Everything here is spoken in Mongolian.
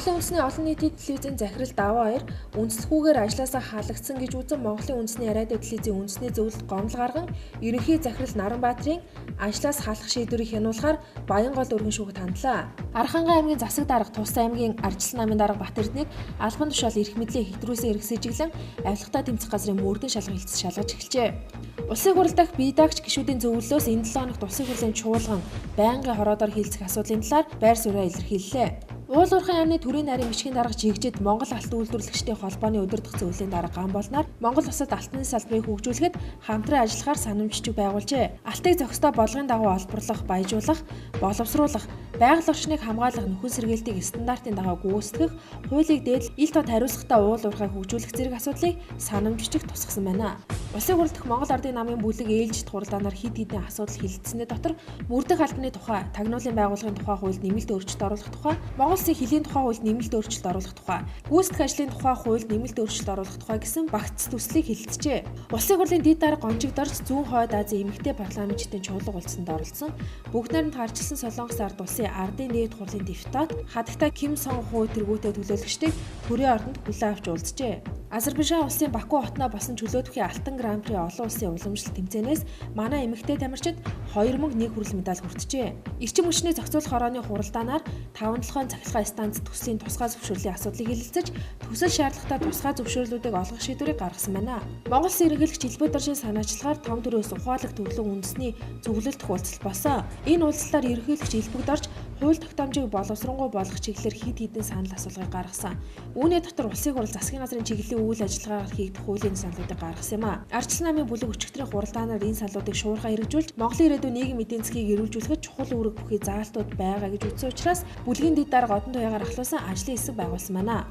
Монголын үндэсний олон нийтийн телевизийн захирал Даваа Баяр үндэслэхүүгээр ажлаасаа халагдсан гэж үзэн Монголын үндэсний радио телевизийн үндэсний зөвлөлд гомдол гарган ерөнхий захирал Наранбаатарын ажлаас халах шийдвэрийг хянуулахаар Баянгол өргөн шүүгт хандлаа. Архангай аймгийн засаг дарга Тус аймгийн Арчилсан намын дарга Батэрднийг албан тушаал эрх мэдлээ хэвтрүүлсэн эрх сэжиглэн авилгатай тэмцэх газрын мөрдөн шалгах хэлцэж шалгаж эхэлжээ. Улсын хурал дахь бие даагч гишүүдийн зөвлөлөөс энэ 7 хоногт улсын хурлын чуулган байнгын хороодоор хилцэх асуудлын талаар байр сууриа илэрхийллээ. Уул уурхайн яамны төрийн нарийн бичгийн дарга Жигжид Монгол алт үйлдвэрлэгчдийн холбооны өдөртөх зөвлөлийн дарга Гамболнаар Монгол улсад алтны салбарыг хөгжүүлэхэд хамтран ажиллахаар санамжчиг байгуулжээ. Алтыг зохистой болгын дагуу олборлох, баяжуулах, боловсруулах, байгаль орчныг хамгаалах, нөхөн сэргээлтийг стандартын дагуу гүйцэтгэх, хуулийг дээдлэх, ил тод хариуцлагатай уул уурхайг хөгжүүлэх зэрэг асуудлыг санамжчиг тусгасан байна. Улсын хурал дахь Монгол Ардын намын бүлэг ээлжид хуралдаанаар хэд хэдэн асуудал хилцсэний дотор мөрдөх албаны тухай, тагнуулын байгууллагын тухай хуульд нэмэлт өөрчлөлт оруулах тухай, Монгол Улсын хөлийн тухай хуульд нэмэлт өөрчлөлт оруулах тухай, гүйцэтгэх ажлын тухай хуульд нэмэлт өөрчлөлт оруулах тухай гэсэн багц төслийг хилцжээ. Улсын хурлын дэд дарга Гончигдорч зүүн хойд Азийн эмэгтэй парламентчдын чуулга уулзсанд оролцсон. Бүгд найрамд гарчилсан Солонгос ард улсын ардын дээд хурлын депутат хатагтай Ким Сон Ху тэргүүтээ төлөөлөгчдийг төрийн ордонд хүлээн авч уулзжээ. Азербайджан улсын Баку хотноо босон чөлөөтөхийн алтан гран-при олон улсын уламжлалт тэмцээнээс манай эмэгтэй тамирчид 2 мөнгө 1 хүрэл медаль хүртжээ. Эрчим хүчний зохицуулах хорооны хуралдаанаар 5-7 цахилгаан станц төслийн тусгай зөвшөөрлийн асуудлыг хэлэлцэж, төсөл шаардлагатай тусгай зөвшөөрлүүдийг олгох шийдвэрийг гаргасан байна. Монгол Улсын ерөнхийлөгч Илбэг Доржийн санаачлахаар том төрөөс ухаалаг төрлөн үндэсний зөвлөлт уулзалт болсон. Энэ уулзалтаар ерөнхийлөгч Илбэг Дорж хууль тогтоомжийг боловсронгуй болгох чиглэлээр хэд хэдэн санал асуулгыг гаргасан. Үүний дотор улсын хурал засгийн газрын чиглэлийн үйл ажиллагаагаар хийгдэх хуулийн саналуудыг гаргасан юм а. Арчилсан намын бүлэг өчигдрийн хуралдаанаар энэ саналуудыг шуурхай хэрэгжүүлж, Монголын ирээдүйн нийгэм эдийн засгийг эрүүлжүүлэхэд чухал үүрэг бүхий заалтууд байгаа гэж үзсэн учраас бүлгийн дэд дарга одон туяагаар ахлуулсан ажлын хэсэг байгуулсан байна.